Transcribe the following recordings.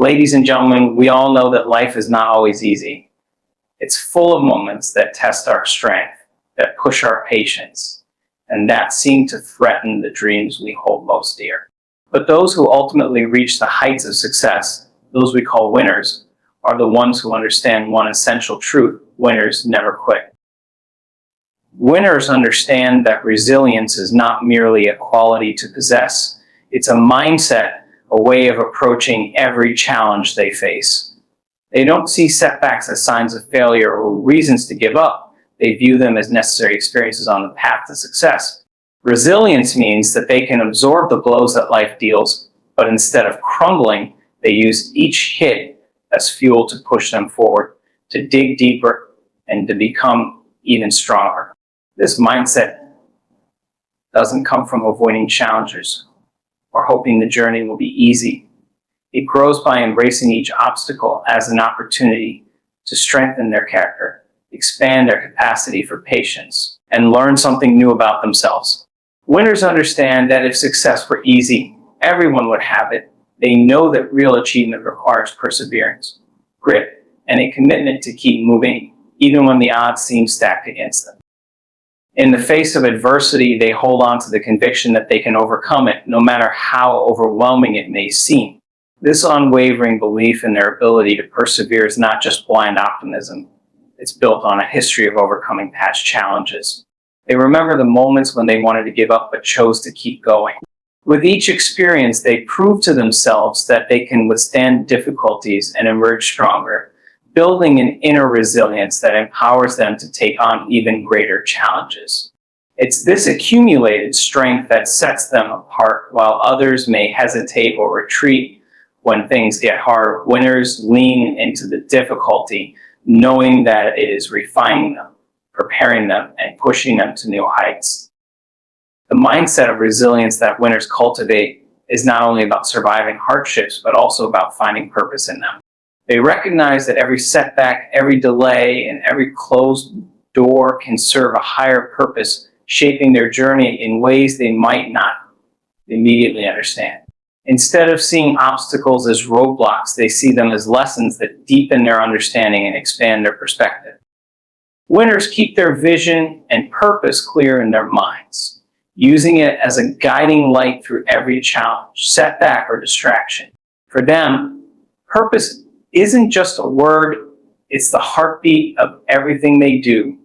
Ladies and gentlemen, we all know that life is not always easy. It's full of moments that test our strength, that push our patience, and that seem to threaten the dreams we hold most dear. But those who ultimately reach the heights of success, those we call winners, are the ones who understand one essential truth: winners never quit. Winners understand that resilience is not merely a quality to possess. It's a mindset, a way of approaching every challenge they face. They don't see setbacks as signs of failure or reasons to give up. They view them as necessary experiences on the path to success. Resilience means that they can absorb the blows that life deals, but instead of crumbling, they use each hit as fuel to push them forward, to dig deeper, and to become even stronger. This mindset doesn't come from avoiding challenges or hoping the journey will be easy. It grows by embracing each obstacle as an opportunity to strengthen their character, expand their capacity for patience, and learn something new about themselves. Winners understand that if success were easy, everyone would have it. They know that real achievement requires perseverance, grit, and a commitment to keep moving, even when the odds seem stacked against them. In the face of adversity, they hold on to the conviction that they can overcome it, no matter how overwhelming it may seem. This unwavering belief in their ability to persevere is not just blind optimism. It's built on a history of overcoming past challenges. They remember the moments when they wanted to give up but chose to keep going. With each experience, they prove to themselves that they can withstand difficulties and emerge stronger, building an inner resilience that empowers them to take on even greater challenges. It's this accumulated strength that sets them apart. While others may hesitate or retreat when things get hard, winners lean into the difficulty, knowing that it is refining them, preparing them, and pushing them to new heights. The mindset of resilience that winners cultivate is not only about surviving hardships, but also about finding purpose in them. They recognize that every setback, every delay, and every closed door can serve a higher purpose, shaping their journey in ways they might not immediately understand. Instead of seeing obstacles as roadblocks, they see them as lessons that deepen their understanding and expand their perspective. Winners keep their vision and purpose clear in their minds, using it as a guiding light through every challenge, setback, or distraction. For them, purpose isn't just a word, it's the heartbeat of everything they do,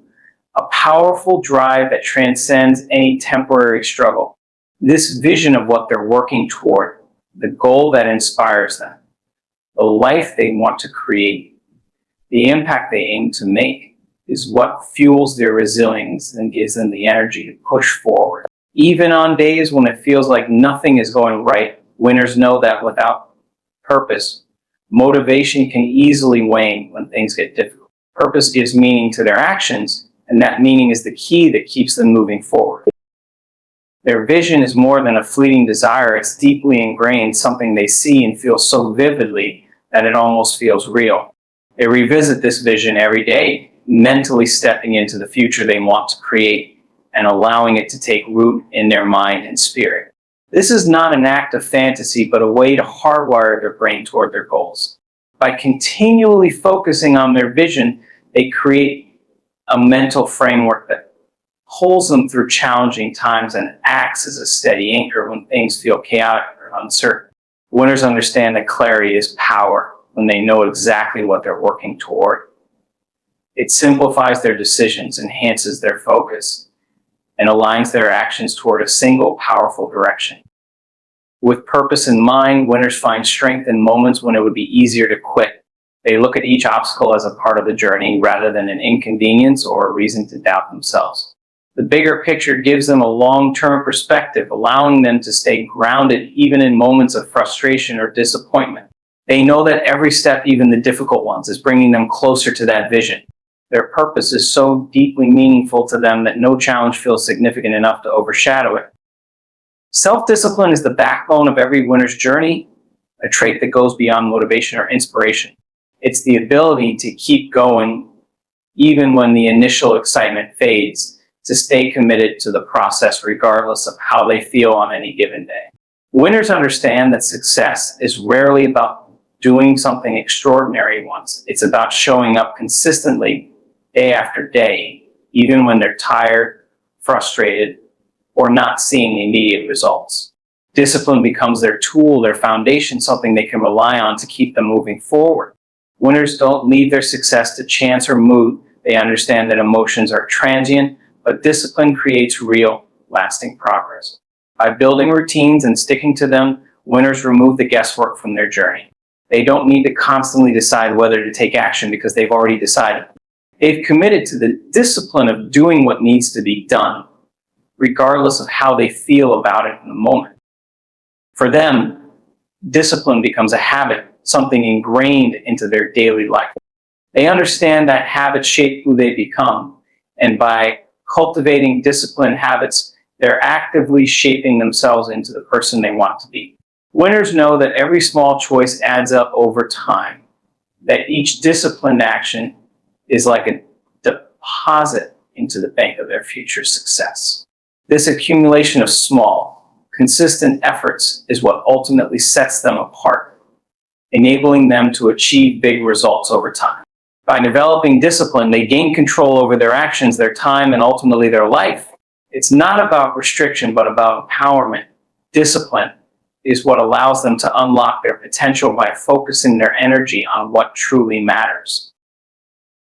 a powerful drive that transcends any temporary struggle. This vision of what they're working toward, the goal that inspires them, the life they want to create, the impact they aim to make, is what fuels their resilience and gives them the energy to push forward. Even on days when it feels like nothing is going right, winners know that without purpose, motivation can easily wane when things get difficult. Purpose gives meaning to their actions, and that meaning is the key that keeps them moving forward. Their vision is more than a fleeting desire. It's deeply ingrained, something they see and feel so vividly that it almost feels real. They revisit this vision every day, mentally stepping into the future they want to create and allowing it to take root in their mind and spirit. This is not an act of fantasy, but a way to hardwire their brain toward their goals. By continually focusing on their vision, they create a mental framework that holds them through challenging times and acts as a steady anchor when things feel chaotic or uncertain. Winners understand that clarity is power when they know exactly what they're working toward. It simplifies their decisions, enhances their focus, and aligns their actions toward a single powerful direction. With purpose in mind, winners find strength in moments when it would be easier to quit. They look at each obstacle as a part of the journey rather than an inconvenience or a reason to doubt themselves. The bigger picture gives them a long-term perspective, allowing them to stay grounded even in moments of frustration or disappointment. They know that every step, even the difficult ones, is bringing them closer to that vision. Their purpose is so deeply meaningful to them that no challenge feels significant enough to overshadow it. Self-discipline is the backbone of every winner's journey, a trait that goes beyond motivation or inspiration. It's the ability to keep going even when the initial excitement fades, to stay committed to the process regardless of how they feel on any given day. Winners understand that success is rarely about doing something extraordinary once. It's about showing up consistently day after day, even when they're tired, frustrated, or not seeing immediate results. Discipline becomes their tool, their foundation, something they can rely on to keep them moving forward. Winners don't leave their success to chance or mood. They understand that emotions are transient, but discipline creates real, lasting progress. By building routines and sticking to them, winners remove the guesswork from their journey. They don't need to constantly decide whether to take action because they've already decided. They've committed to the discipline of doing what needs to be done, regardless of how they feel about it in the moment. For them, discipline becomes a habit, something ingrained into their daily life. They understand that habits shape who they become, and by cultivating disciplined habits, they're actively shaping themselves into the person they want to be. Winners know that every small choice adds up over time, that each disciplined action is like a deposit into the bank of their future success. This accumulation of small, consistent efforts is what ultimately sets them apart, enabling them to achieve big results over time. By developing discipline, they gain control over their actions, their time, and ultimately their life. It's not about restriction, but about empowerment. Discipline is what allows them to unlock their potential by focusing their energy on what truly matters.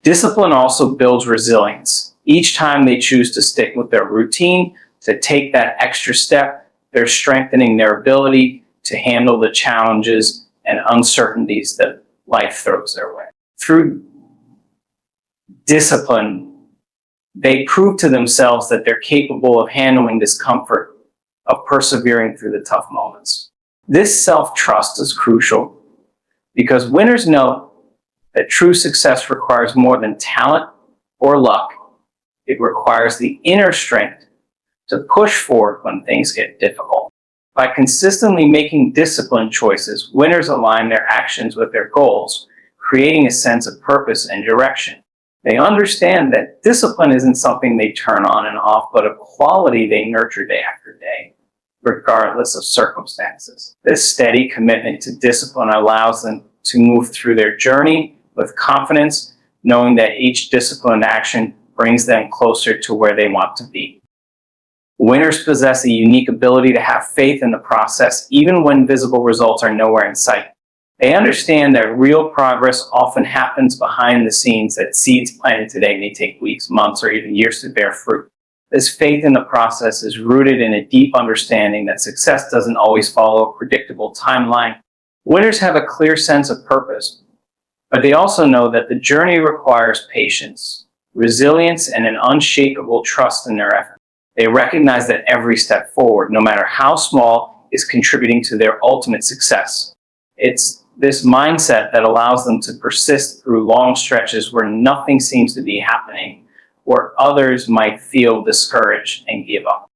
Discipline also builds resilience. Each time they choose to stick with their routine, to take that extra step, they're strengthening their ability to handle the challenges and uncertainties that life throws their way. Through discipline, they prove to themselves that they're capable of handling discomfort, of persevering through the tough moments. This self-trust is crucial because winners know that true success requires more than talent or luck. It requires the inner strength to push forward when things get difficult. By consistently making disciplined choices, winners align their actions with their goals, creating a sense of purpose and direction. They understand that discipline isn't something they turn on and off, but a quality they nurture day after day, regardless of circumstances. This steady commitment to discipline allows them to move through their journey with confidence, knowing that each disciplined action brings them closer to where they want to be. Winners possess a unique ability to have faith in the process, even when visible results are nowhere in sight. They understand that real progress often happens behind the scenes, that seeds planted today may take weeks, months, or even years to bear fruit. This faith in the process is rooted in a deep understanding that success doesn't always follow a predictable timeline. Winners have a clear sense of purpose, but they also know that the journey requires patience, resilience, and an unshakable trust in their effort. They recognize that every step forward, no matter how small, is contributing to their ultimate success. It's this mindset that allows them to persist through long stretches where nothing seems to be happening, where others might feel discouraged and give up.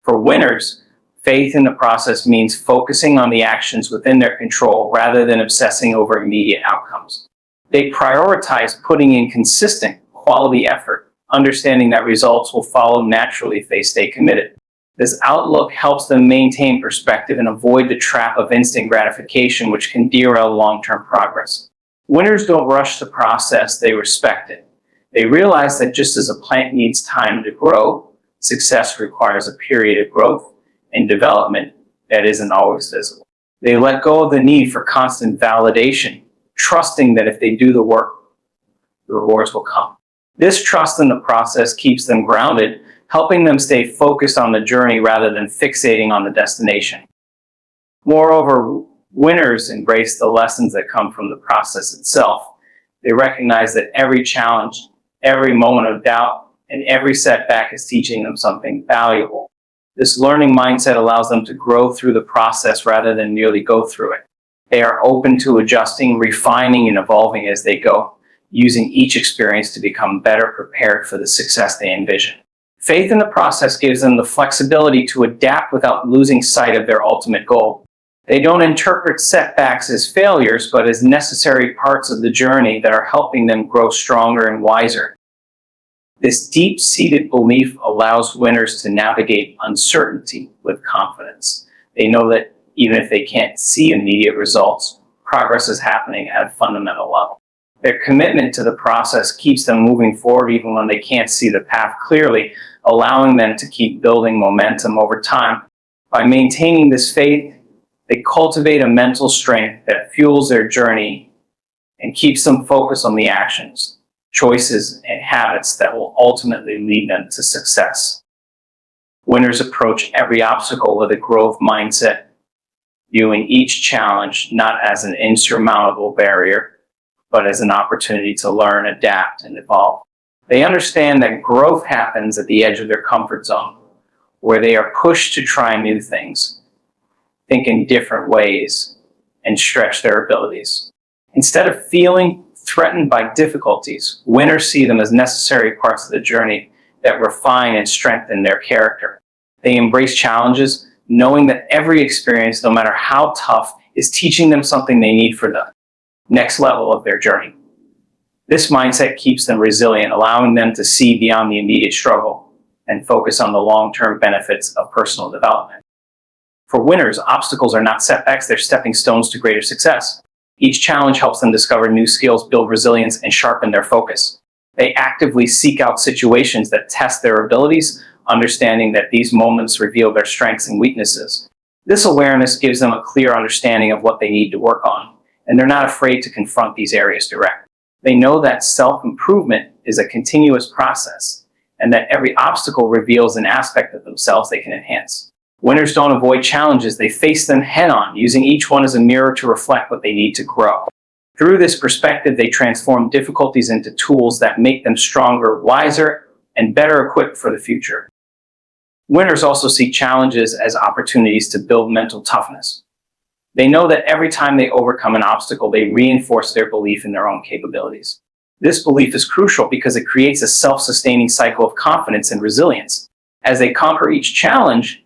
For winners, faith in the process means focusing on the actions within their control rather than obsessing over immediate outcomes. They prioritize putting in consistent, quality effort, understanding that results will follow naturally if they stay committed. This outlook helps them maintain perspective and avoid the trap of instant gratification, which can derail long-term progress. Winners don't rush the process, they respect it. They realize that just as a plant needs time to grow, success requires a period of growth and development that isn't always visible. They let go of the need for constant validation, trusting that if they do the work, the rewards will come. This trust in the process keeps them grounded, helping them stay focused on the journey rather than fixating on the destination. Moreover, winners embrace the lessons that come from the process itself. They recognize that every challenge, every moment of doubt, and every setback is teaching them something valuable. This learning mindset allows them to grow through the process rather than merely go through it. They are open to adjusting, refining, and evolving as they go, using each experience to become better prepared for the success they envision. Faith in the process gives them the flexibility to adapt without losing sight of their ultimate goal. They don't interpret setbacks as failures, but as necessary parts of the journey that are helping them grow stronger and wiser. This deep-seated belief allows winners to navigate uncertainty with confidence. They know that even if they can't see immediate results, progress is happening at a fundamental level. Their commitment to the process keeps them moving forward even when they can't see the path clearly, allowing them to keep building momentum over time. By maintaining this faith, they cultivate a mental strength that fuels their journey and keeps them focused on the actions, choices, and habits that will ultimately lead them to success. Winners approach every obstacle with a growth mindset, viewing each challenge not as an insurmountable barrier, but as an opportunity to learn, adapt, and evolve. They understand that growth happens at the edge of their comfort zone, where they are pushed to try new things, think in different ways, and stretch their abilities. Instead of feeling threatened by difficulties, winners see them as necessary parts of the journey that refine and strengthen their character. They embrace challenges, knowing that every experience, no matter how tough, is teaching them something they need for the next level of their journey. This mindset keeps them resilient, allowing them to see beyond the immediate struggle and focus on the long-term benefits of personal development. For winners, obstacles are not setbacks, they're stepping stones to greater success. Each challenge helps them discover new skills, build resilience, and sharpen their focus. They actively seek out situations that test their abilities, understanding that these moments reveal their strengths and weaknesses. This awareness gives them a clear understanding of what they need to work on, and they're not afraid to confront these areas directly. They know that self-improvement is a continuous process, and that every obstacle reveals an aspect of themselves they can enhance. Winners don't avoid challenges, they face them head-on, using each one as a mirror to reflect what they need to grow. Through this perspective, they transform difficulties into tools that make them stronger, wiser, and better equipped for the future. Winners also see challenges as opportunities to build mental toughness. They know that every time they overcome an obstacle, they reinforce their belief in their own capabilities. This belief is crucial because it creates a self-sustaining cycle of confidence and resilience. As they conquer each challenge,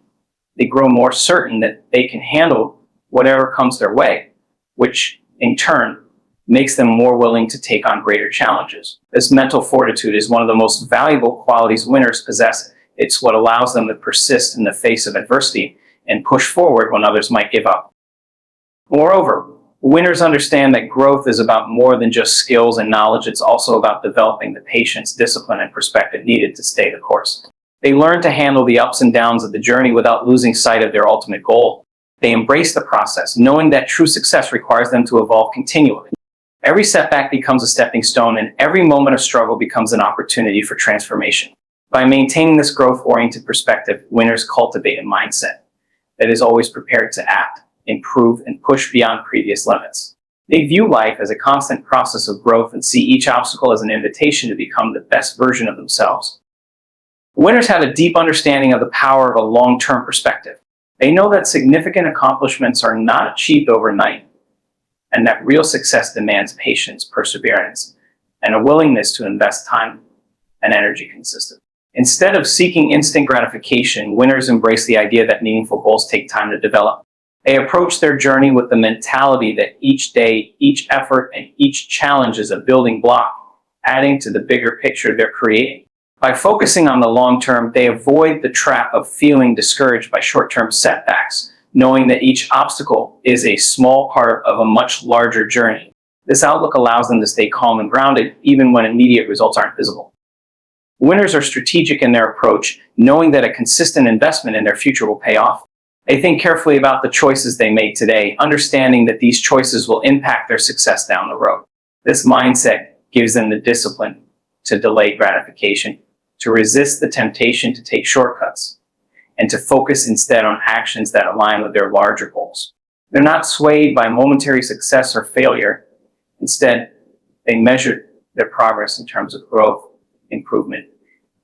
they grow more certain that they can handle whatever comes their way, which in turn makes them more willing to take on greater challenges. This mental fortitude is one of the most valuable qualities winners possess. It's what allows them to persist in the face of adversity and push forward when others might give up. Moreover, winners understand that growth is about more than just skills and knowledge. It's also about developing the patience, discipline, and perspective needed to stay the course. They learn to handle the ups and downs of the journey without losing sight of their ultimate goal. They embrace the process, knowing that true success requires them to evolve continually. Every setback becomes a stepping stone, and every moment of struggle becomes an opportunity for transformation. By maintaining this growth-oriented perspective, winners cultivate a mindset that is always prepared to act, improve, and push beyond previous limits. They view life as a constant process of growth and see each obstacle as an invitation to become the best version of themselves. Winners have a deep understanding of the power of a long-term perspective. They know that significant accomplishments are not achieved overnight, and that real success demands patience, perseverance, and a willingness to invest time and energy consistently. Instead of seeking instant gratification, winners embrace the idea that meaningful goals take time to develop. They approach their journey with the mentality that each day, each effort, and each challenge is a building block, adding to the bigger picture they're creating. By focusing on the long term, they avoid the trap of feeling discouraged by short-term setbacks, knowing that each obstacle is a small part of a much larger journey. This outlook allows them to stay calm and grounded, even when immediate results aren't visible. Winners are strategic in their approach, knowing that a consistent investment in their future will pay off. They think carefully about the choices they make today, understanding that these choices will impact their success down the road. This mindset gives them the discipline to delay gratification, to resist the temptation to take shortcuts, and to focus instead on actions that align with their larger goals. They're not swayed by momentary success or failure. Instead, they measure their progress in terms of growth, improvement,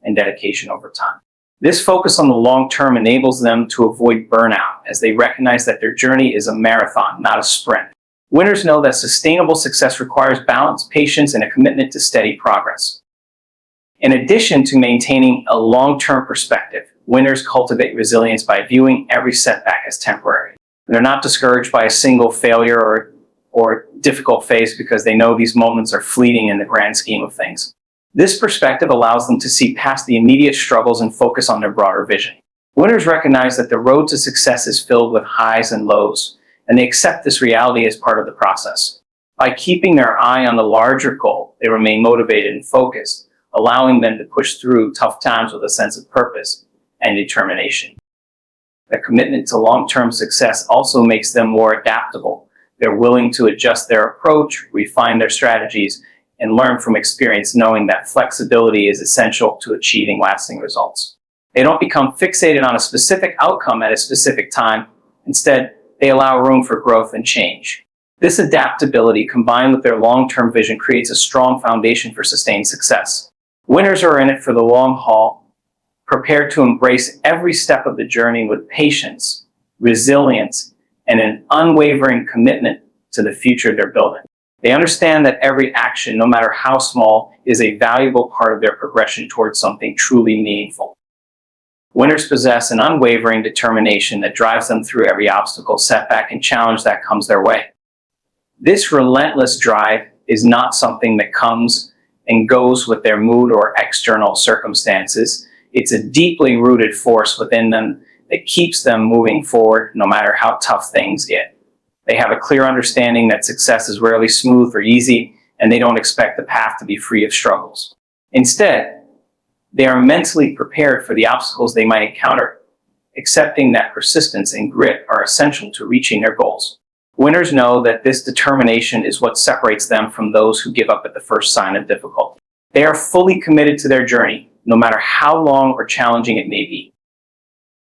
and dedication over time. This focus on the long term enables them to avoid burnout, as they recognize that their journey is a marathon, not a sprint. Winners know that sustainable success requires balance, patience, and a commitment to steady progress. In addition to maintaining a long-term perspective, winners cultivate resilience by viewing every setback as temporary. They're not discouraged by a single failure or difficult phase because they know these moments are fleeting in the grand scheme of things. This perspective allows them to see past the immediate struggles and focus on their broader vision. Winners recognize that the road to success is filled with highs and lows, and they accept this reality as part of the process. By keeping their eye on the larger goal, they remain motivated and focused, allowing them to push through tough times with a sense of purpose and determination. The commitment to long-term success also makes them more adaptable. They're willing to adjust their approach, refine their strategies, and learn from experience, knowing that flexibility is essential to achieving lasting results. They don't become fixated on a specific outcome at a specific time. Instead, they allow room for growth and change. This adaptability, combined with their long-term vision, creates a strong foundation for sustained success. Winners are in it for the long haul, prepared to embrace every step of the journey with patience, resilience, and an unwavering commitment to the future they're building. They understand that every action, no matter how small, is a valuable part of their progression towards something truly meaningful. Winners possess an unwavering determination that drives them through every obstacle, setback, and challenge that comes their way. This relentless drive is not something that comes and goes with their mood or external circumstances. It's a deeply rooted force within them that keeps them moving forward no matter how tough things get. They have a clear understanding that success is rarely smooth or easy, and they don't expect the path to be free of struggles. Instead, they are mentally prepared for the obstacles they might encounter, accepting that persistence and grit are essential to reaching their goals. Winners know that this determination is what separates them from those who give up at the first sign of difficulty. They are fully committed to their journey, no matter how long or challenging it may be.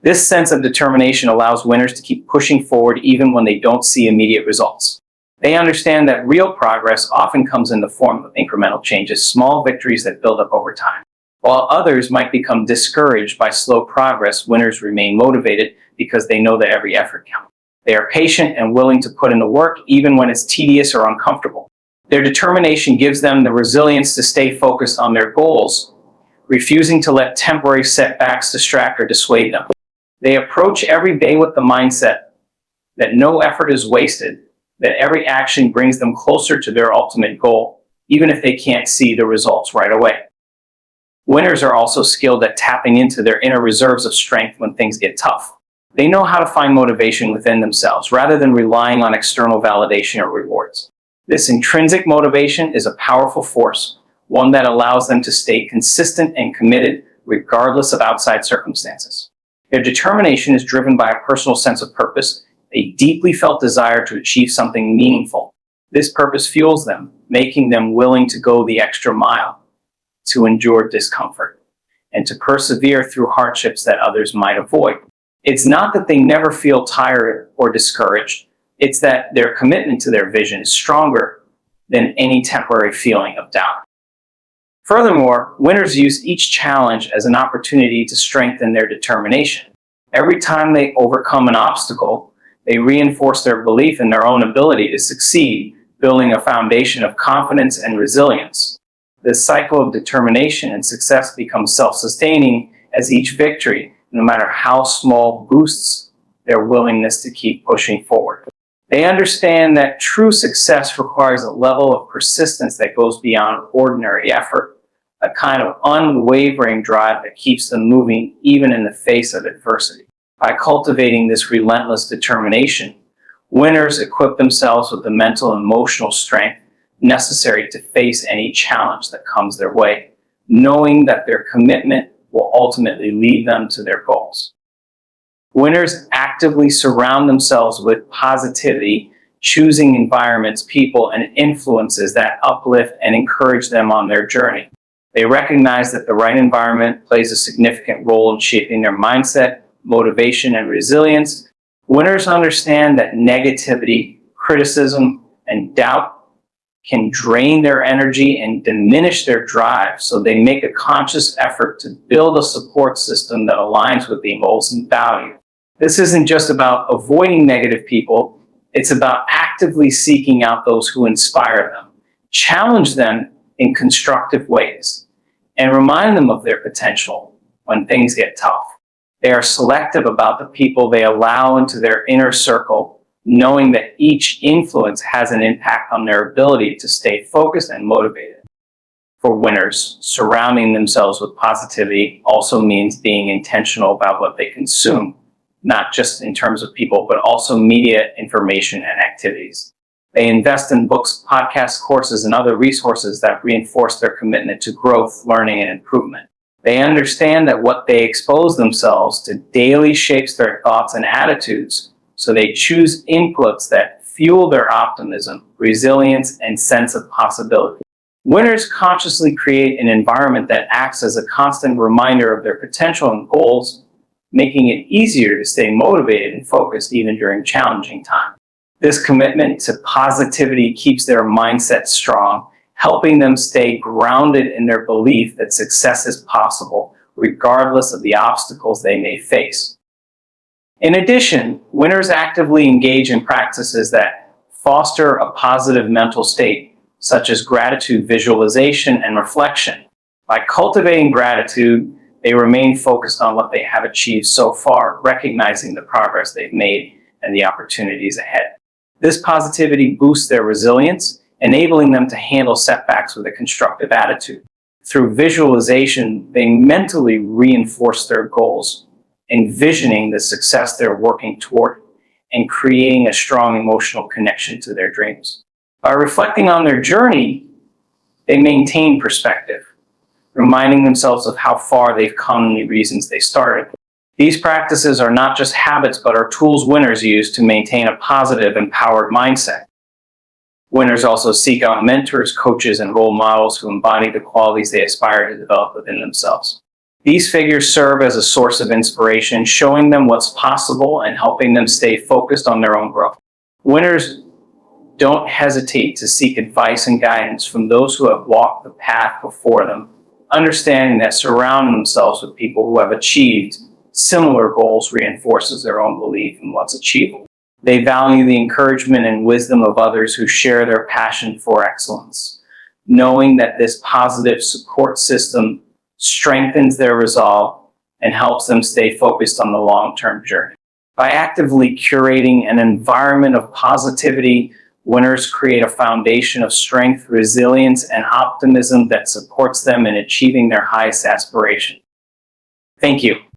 This sense of determination allows winners to keep pushing forward even when they don't see immediate results. They understand that real progress often comes in the form of incremental changes, small victories that build up over time. While others might become discouraged by slow progress, winners remain motivated because they know that every effort counts. They are patient and willing to put in the work even when it's tedious or uncomfortable. Their determination gives them the resilience to stay focused on their goals, refusing to let temporary setbacks distract or dissuade them. They approach every day with the mindset that no effort is wasted, that every action brings them closer to their ultimate goal, even if they can't see the results right away. Winners are also skilled at tapping into their inner reserves of strength when things get tough. They know how to find motivation within themselves rather than relying on external validation or rewards. This intrinsic motivation is a powerful force, one that allows them to stay consistent and committed regardless of outside circumstances. Their determination is driven by a personal sense of purpose, a deeply felt desire to achieve something meaningful. This purpose fuels them, making them willing to go the extra mile, to endure discomfort, and to persevere through hardships that others might avoid. It's not that they never feel tired or discouraged, it's that their commitment to their vision is stronger than any temporary feeling of doubt. Furthermore, winners use each challenge as an opportunity to strengthen their determination. Every time they overcome an obstacle, they reinforce their belief in their own ability to succeed, building a foundation of confidence and resilience. This cycle of determination and success becomes self-sustaining as each victory, no matter how small, boosts their willingness to keep pushing forward. They understand that true success requires a level of persistence that goes beyond ordinary effort, a kind of unwavering drive that keeps them moving even in the face of adversity. By cultivating this relentless determination, winners equip themselves with the mental and emotional strength necessary to face any challenge that comes their way, knowing that their commitment will ultimately lead them to their goals. Winners actively surround themselves with positivity, choosing environments, people, and influences that uplift and encourage them on their journey. They recognize that the right environment plays a significant role in shaping their mindset, motivation, and resilience. Winners understand that negativity, criticism, and doubt can drain their energy and diminish their drive, so they make a conscious effort to build a support system that aligns with the goals and values. This isn't just about avoiding negative people, it's about actively seeking out those who inspire them, challenge them in constructive ways, and remind them of their potential when things get tough. They are selective about the people they allow into their inner circle, knowing that each influence has an impact on their ability to stay focused and motivated. For winners, surrounding themselves with positivity also means being intentional about what they consume. not just in terms of people, but also media, information, and activities. They invest in books, podcasts, courses, and other resources that reinforce their commitment to growth, learning, and improvement. They understand that what they expose themselves to daily shapes their thoughts and attitudes, so they choose inputs that fuel their optimism, resilience, and sense of possibility. Winners consciously create an environment that acts as a constant reminder of their potential and goals, making it easier to stay motivated and focused even during challenging times. This commitment to positivity keeps their mindset strong, helping them stay grounded in their belief that success is possible, regardless of the obstacles they may face. In addition, winners actively engage in practices that foster a positive mental state, such as gratitude, visualization, and reflection. By cultivating gratitude, they remain focused on what they have achieved so far, recognizing the progress they've made and the opportunities ahead. This positivity boosts their resilience, enabling them to handle setbacks with a constructive attitude. Through visualization, they mentally reinforce their goals, envisioning the success they're working toward and creating a strong emotional connection to their dreams. By reflecting on their journey, they maintain perspective, reminding themselves of how far they've come and the reasons they started. These practices are not just habits, but are tools winners use to maintain a positive, empowered mindset. Winners also seek out mentors, coaches, and role models who embody the qualities they aspire to develop within themselves. These figures serve as a source of inspiration, showing them what's possible and helping them stay focused on their own growth. Winners don't hesitate to seek advice and guidance from those who have walked the path before them, understanding that surrounding themselves with people who have achieved similar goals reinforces their own belief in what's achievable. They value the encouragement and wisdom of others who share their passion for excellence, knowing that this positive support system strengthens their resolve and helps them stay focused on the long-term journey. By actively curating an environment of positivity, winners create a foundation of strength, resilience, and optimism that supports them in achieving their highest aspiration. Thank you.